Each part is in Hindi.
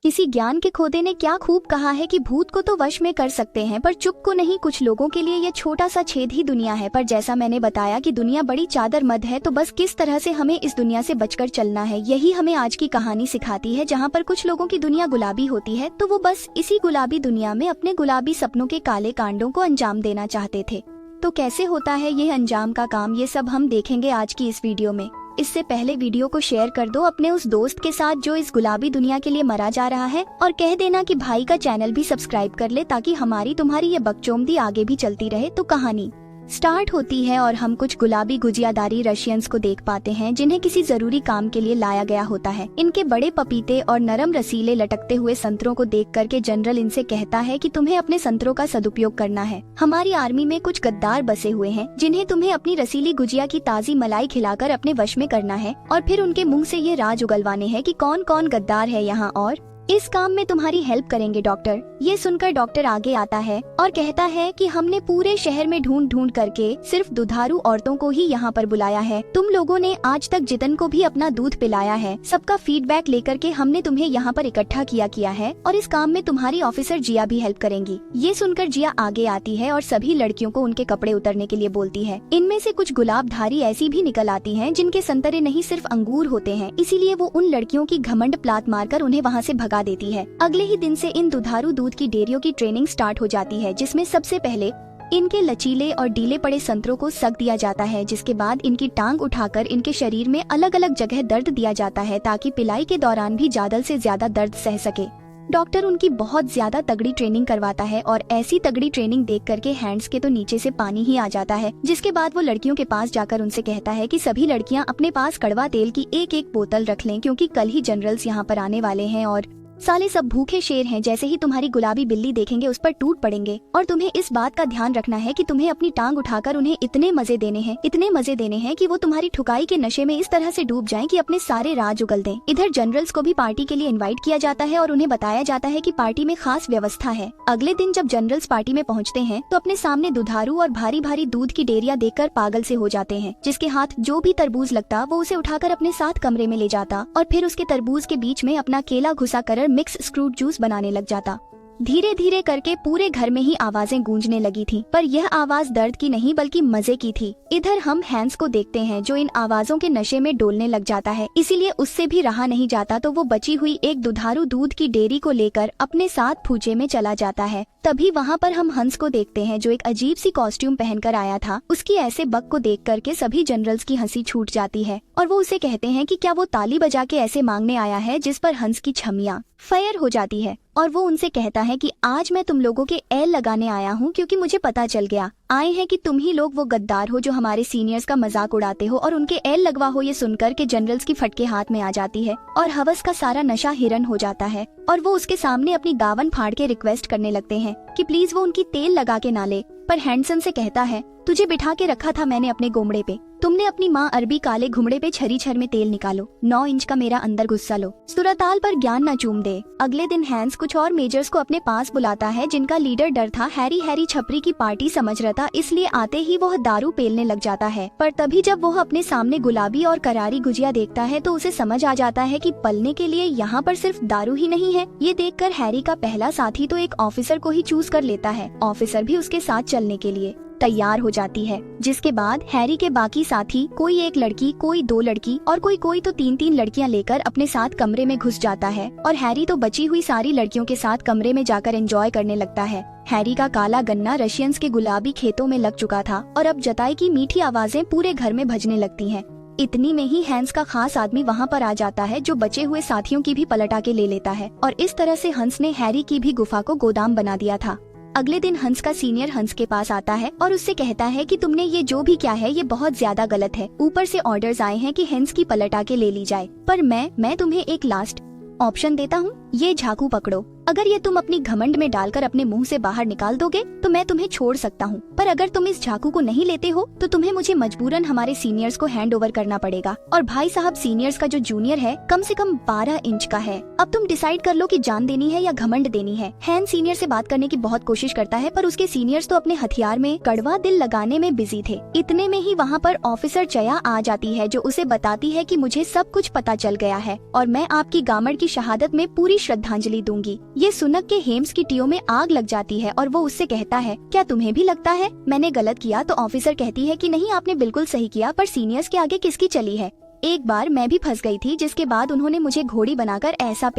किसी ज्ञान के खोदे ने क्या खूब कहा है कि भूत को तो वश में कर सकते हैं पर चुप को नहीं। कुछ लोगों के लिए ये छोटा सा छेद ही दुनिया है। पर जैसा मैंने बताया कि दुनिया बड़ी चादर मद है, तो बस किस तरह से हमें इस दुनिया से बचकर चलना है, यही हमें आज की कहानी सिखाती है। जहाँ पर कुछ लोगों की दुनिया गुलाबी होती है तो वो बस इसी गुलाबी दुनिया में अपने गुलाबी सपनों के काले कांडों को अंजाम देना चाहते थे। तो कैसे होता है ये अंजाम का काम, ये सब हम देखेंगे आज की इस वीडियो में। इससे पहले वीडियो को शेयर कर दो अपने उस दोस्त के साथ जो इस गुलाबी दुनिया के लिए मरा जा रहा है, और कह देना कि भाई का चैनल भी सब्सक्राइब कर ले ताकि हमारी तुम्हारी ये बकचोमदी आगे भी चलती रहे। तो कहानी स्टार्ट होती है और हम कुछ गुलाबी गुजियादारी रशियंस को देख पाते हैं जिन्हें किसी जरूरी काम के लिए लाया गया होता है। इनके बड़े पपीते और नरम रसीले लटकते हुए संतरों को देख करके जनरल इनसे कहता है कि तुम्हें अपने संतरों का सदुपयोग करना है। हमारी आर्मी में कुछ गद्दार बसे हुए हैं जिन्हें तुम्हें अपनी रसीली गुजिया की ताजी मलाई खिलाकर अपने वश में करना है, और फिर उनके मुंह से ये राज उगलवाने हैं कि कौन कौन गद्दार है यहाँ, और इस काम में तुम्हारी हेल्प करेंगे डॉक्टर। ये सुनकर डॉक्टर आगे आता है और कहता है कि हमने पूरे शहर में ढूंढ ढूंढ करके सिर्फ दुधारू औरतों को ही यहाँ पर बुलाया है। तुम लोगों ने आज तक जितन को भी अपना दूध पिलाया है, सबका फीडबैक लेकर के हमने तुम्हें यहाँ पर इकट्ठा किया है, और इस काम में तुम्हारी ऑफिसर जिया भी हेल्प करेंगी। ये सुनकर जिया आगे आती है और सभी लड़कियों को उनके कपड़े उतरने के लिए बोलती है। इनमें से कुछ गुलाबधारी ऐसी भी निकल आती है जिनके संतरे नहीं सिर्फ अंगूर होते हैं, इसीलिए वो उन लड़कियों की घमंड प्लात मारकर उन्हें वहाँ से भगा देती है। अगले ही दिन से इन दुधारू दूध की डेयरियों की ट्रेनिंग स्टार्ट हो जाती है, जिसमें सबसे पहले इनके लचीले और डीले पड़े संतरों को सक दिया जाता है, जिसके बाद इनकी टांग उठाकर इनके शरीर में अलग अलग जगह दर्द दिया जाता है ताकि पिलाई के दौरान भी ज्यादा से ज्यादा दर्द सह सके। डॉक्टर उनकी बहुत ज्यादा तगड़ी ट्रेनिंग करवाता है और ऐसी तगड़ी ट्रेनिंग देख करके हैंड्स के तो नीचे से पानी ही आ जाता है। जिसके बाद वो लड़कियों के पास जाकर उनसे कहता है कि सभी लड़कियां अपने पास कड़वा तेल की एक एक बोतल रख लें, क्योंकि कल ही जनरल्स यहाँ पर आने वाले हैं और साले सब भूखे शेर हैं, जैसे ही तुम्हारी गुलाबी बिल्ली देखेंगे उस पर टूट पड़ेंगे। और तुम्हें इस बात का ध्यान रखना है कि तुम्हें अपनी टांग उठाकर उन्हें इतने मजे देने हैं कि वो तुम्हारी ठुकाई के नशे में इस तरह से डूब जाएं कि अपने सारे राज उगल दें। इधर जनरल्स को भी पार्टी के लिए इनवाइट किया जाता है और उन्हें बताया जाता है कि पार्टी में खास व्यवस्था है। अगले दिन जब जनरल्स पार्टी में पहुँचते हैं तो अपने सामने दुधारू और भारी भारी दूध की डेयरियां देखकर पागल से हो जाते हैं। जिसके हाथ जो भी तरबूज लगता वो उसे उठाकर अपने साथ कमरे में ले जाता और फिर उसके तरबूज के बीच में अपना केला घुसा कर मिक्स स्क्रूड जूस बनाने लग जाता। धीरे धीरे करके पूरे घर में ही आवाजें गूंजने लगी थी, पर यह आवाज दर्द की नहीं बल्कि मजे की थी। इधर हम हैंस को देखते हैं जो इन आवाजों के नशे में डोलने लग जाता है, इसीलिए उससे भी रहा नहीं जाता तो वो बची हुई एक दुधारू दूध की डेयरी को लेकर अपने साथ फूचे में चला जाता है। तभी वहाँ पर हम हंस को देखते हैं जो एक अजीब सी कॉस्ट्यूम पहनकर आया था। उसकी ऐसे बक को देख करके सभी जनरल्स की हंसी छूट जाती है और वो उसे कहते हैं कि क्या वो ताली बजा के ऐसे मांगने आया है, जिस पर हंस की छमिया फायर हो जाती है और वो उनसे कहता है कि आज मैं तुम लोगों के एल लगाने आया हूँ, क्योंकि मुझे पता चल गया आए हैं कि तुम ही लोग वो गद्दार हो जो हमारे सीनियर्स का मजाक उड़ाते हो और उनके एल लगवा हो। ये सुनकर के जनरल्स की फटके हाथ में आ जाती है और हवस का सारा नशा हिरन हो जाता है और वो उसके सामने अपनी गावन फाड़ के रिक्वेस्ट करने लगते हैं कि प्लीज वो उनकी तेल लगा के ना ले। पर हैंडसन से कहता है, तुझे बिठा के रखा था मैंने अपने गोमड़े पे, तुमने अपनी माँ अरबी काले घुमड़े पे छरी छर में तेल निकालो, 9 इंच का मेरा अंदर गुस्सा लो, सुरताल पर ज्ञान न चूम दे। अगले दिन हैंस कुछ और मेजर्स को अपने पास बुलाता है जिनका लीडर डर था हैरी छपरी की पार्टी समझ रहा था, इसलिए आते ही वह दारू पेलने लग जाता है। पर तभी जब वह अपने सामने गुलाबी और करारी गुजिया देखता है तो उसे समझ आ जाता है कि पलने के लिए यहाँ पर सिर्फ दारू ही नहीं है। ये देखकर हैरी का पहला साथी तो एक ऑफिसर को ही चूज कर लेता है। ऑफिसर भी उसके साथ चलने के लिए तैयार हो जाती है। जिसके बाद हैरी के बाकी साथी कोई एक लड़की, कोई 2 लड़की और कोई तो 3 लड़कियां लेकर अपने साथ कमरे में घुस जाता है और हैरी तो बची हुई सारी लड़कियों के साथ कमरे में जाकर एंजॉय करने लगता है। हैरी का काला गन्ना रशियंस के गुलाबी खेतों में लग चुका था और अब जताई की मीठी आवाजें पूरे घर में भजने लगती हैं। इतनी में ही हैंस का खास आदमी वहाँ पर आ जाता है जो बचे हुए साथियों की भी पलटा के ले लेता है और इस तरह से हंस ने हैरी की भी गुफा को गोदाम बना दिया था। अगले दिन हंस का सीनियर हंस के पास आता है और उससे कहता है कि तुमने ये जो भी किया है ये बहुत ज्यादा गलत है। ऊपर से ऑर्डर्स आए हैं कि हंस की पलटा के ले ली जाए, पर मैं तुम्हें एक लास्ट ऑप्शन देता हूँ, ये झाकू पकड़ो। अगर ये तुम अपनी घमंड में डालकर अपने मुंह से बाहर निकाल दोगे तो मैं तुम्हें छोड़ सकता हूँ, पर अगर तुम इस चाकू को नहीं लेते हो तो तुम्हें मुझे मजबूरन हमारे सीनियर्स को हैंड ओवर करना पड़ेगा। और भाई साहब, सीनियर्स का जो जूनियर है कम से कम 12 इंच का है। अब तुम डिसाइड कर लो कि जान देनी है या घमंड देनी है। हैंस सीनियर से बात करने की बहुत कोशिश करता है, पर उसके सीनियर्स तो अपने हथियार में कड़वा दिल लगाने में बिजी थे। इतने में ही वहाँ पर ऑफिसर जया आ जाती है, जो उसे बताती है कि मुझे सब कुछ पता चल गया है और मैं आपकी गामड़ की शहादत में पूरी श्रद्धांजलि दूंगी। ये सुनक के हेम्स की टीओ में आग लग जाती है और वो उससे कहता है, क्या तुम्हें भी लगता है मैंने गलत किया? तो ऑफिसर कहती है कि नहीं, आपने बिल्कुल सही किया, पर सीनियर्स के आगे किसकी चली है। एक बार मैं भी फंस गई थी, जिसके बाद उन्होंने मुझे घोड़ी बनाकर ऐसा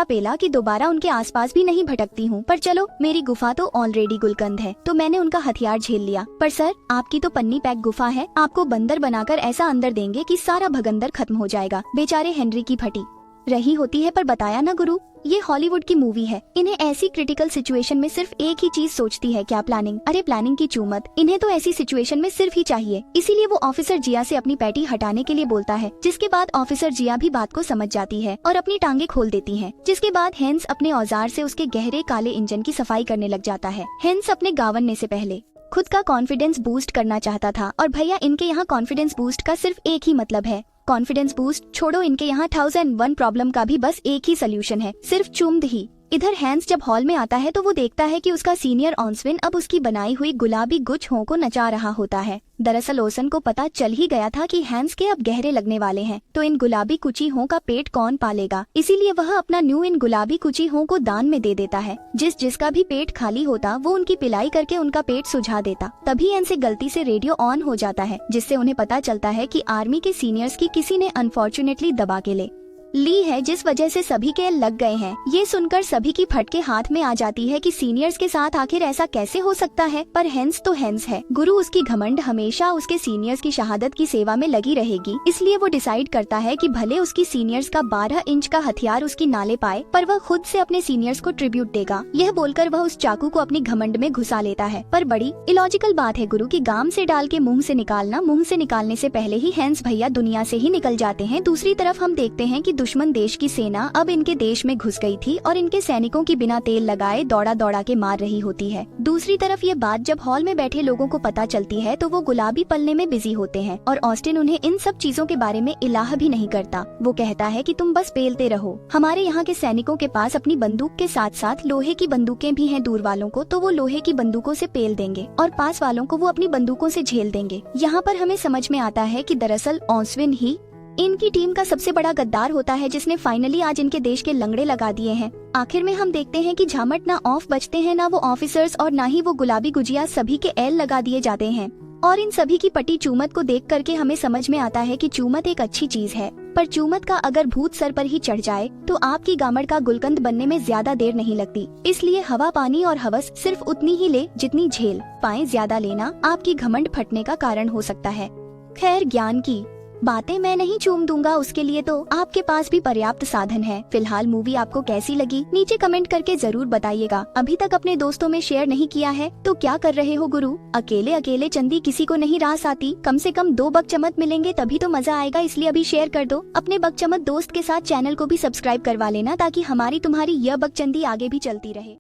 पेला कि दोबारा उनके आसपास भी नहीं भटकती हूँ। पर चलो, मेरी गुफा तो ऑलरेडी गुलकंद है, तो मैंने उनका हथियार झेल लिया। पर सर, आपकी तो पन्नी पैक गुफा है, आपको बंदर बनाकर ऐसा अंदर देंगे कि सारा भगंदर खत्म हो जाएगा। बेचारे हेनरी की फटी रही होती है, पर बताया ना गुरु, ये हॉलीवुड की मूवी है। इन्हें ऐसी क्रिटिकल सिचुएशन में सिर्फ एक ही चीज सोचती है, क्या प्लानिंग। अरे प्लानिंग की चूमत, इन्हें तो ऐसी सिचुएशन में सिर्फ ही चाहिए। इसीलिए वो ऑफिसर जिया से अपनी पैटी हटाने के लिए बोलता है, जिसके बाद ऑफिसर जिया भी बात को समझ जाती है और अपनी टांगे खोल देती है। जिसके बाद हेंस अपने औजार से उसके गहरे काले इंजन की सफाई करने लग जाता है। हेंस अपने गावनने से पहले खुद का कॉन्फिडेंस बूस्ट करना चाहता था, और भैया इनके यहाँ कॉन्फिडेंस बूस्ट का सिर्फ एक ही मतलब है। कॉन्फिडेंस बूस्ट छोड़ो, इनके यहाँ 1001 प्रॉब्लम का भी बस एक ही सोल्यूशन है, सिर्फ चुम्द ही। इधर हैंस जब हॉल में आता है तो वो देखता है कि उसका सीनियर ऑन्स्विन अब उसकी बनाई हुई गुलाबी गुच्छों को नचा रहा होता है। दरअसल ओसन को पता चल ही गया था कि हैंस के अब गहरे लगने वाले हैं, तो इन गुलाबी कुचीहों का पेट कौन पालेगा। इसीलिए वह अपना न्यू इन गुलाबी कुचीहों को दान में दे देता है। जिसका भी पेट खाली होता वो उनकी पिलाई करके उनका पेट सुझा देता। तभी इनसे गलती से रेडियो ऑन हो जाता है, जिससे उन्हें पता चलता है कि आर्मी के सीनियर्स की किसी ने अनफॉर्चुनेटली दबा के ले ली है, जिस वजह से सभी के लग गए हैं। ये सुनकर सभी की फटके हाथ में आ जाती है कि सीनियर्स के साथ आखिर ऐसा कैसे हो सकता है। पर हेंस तो हेंस है गुरु, उसकी घमंड हमेशा उसके सीनियर्स की शहादत की सेवा में लगी रहेगी। इसलिए वो डिसाइड करता है कि भले उसकी सीनियर्स का 12 इंच का हथियार उसकी नाले पाए, पर वह खुद से अपने सीनियर्स को ट्रिब्यूट देगा। यह बोलकर वह उस चाकू को अपनी घमंड में घुसा लेता है। पर बड़ी इलॉजिकल बात है गुरु की गाम से डाल के मुंह से निकालना, मुंह से निकालने से पहले ही हेंस भैया दुनिया से ही निकल जाते हैं। दूसरी तरफ हम देखते हैं कि दुश्मन देश की सेना अब इनके देश में घुस गई थी और इनके सैनिकों की बिना तेल लगाए दौड़ा दौड़ा के मार रही होती है। दूसरी तरफ ये बात जब हॉल में बैठे लोगों को पता चलती है तो वो गुलाबी पलने में बिजी होते हैं और ऑस्टिन उन्हें इन सब चीजों के बारे में इलाह भी नहीं करता। वो कहता है कि तुम बस पेलते रहो। हमारे यहाँ के सैनिकों के पास अपनी बंदूक के साथ साथ लोहे की बंदूकें भी हैं। दूर वालों को तो वो लोहे की बंदूकों से पेल देंगे और पास वालों को वो अपनी बंदूकों से झेल देंगे। यहाँ पर हमें समझ में आता है कि दरअसल ऑस्विन ही इनकी टीम का सबसे बड़ा गद्दार होता है, जिसने फाइनली आज इनके देश के लंगड़े लगा दिए हैं। आखिर में हम देखते हैं कि झामट ना ऑफ बचते हैं, ना वो ऑफिसर्स और ना ही वो गुलाबी गुजिया, सभी के एल लगा दिए जाते हैं। और इन सभी की पटी चूमत को देख करके हमें समझ में आता है कि चूमत एक अच्छी चीज है, पर चूमत का अगर भूत सर पर ही चढ़ जाए तो आपकी गामड़ का गुलकंद बनने में ज्यादा देर नहीं लगती। इसलिए हवा, पानी और हवस सिर्फ उतनी ही ले जितनी झेल पाए। ज्यादा लेना आपकी घमंड फटने का कारण हो सकता है। खैर, ज्ञान की बातें मैं नहीं चूम दूंगा, उसके लिए तो आपके पास भी पर्याप्त साधन है। फिलहाल मूवी आपको कैसी लगी नीचे कमेंट करके जरूर बताइएगा। अभी तक अपने दोस्तों में शेयर नहीं किया है तो क्या कर रहे हो गुरु? अकेले अकेले चंदी किसी को नहीं रास आती, कम से कम 2 बकचमत मिलेंगे तभी तो मजा आएगा। इसलिए अभी शेयर कर दो अपने बकचमत दोस्त के साथ। चैनल को भी सब्सक्राइब करवा लेना ताकि हमारी तुम्हारी यह बकचंदी आगे भी चलती रहे।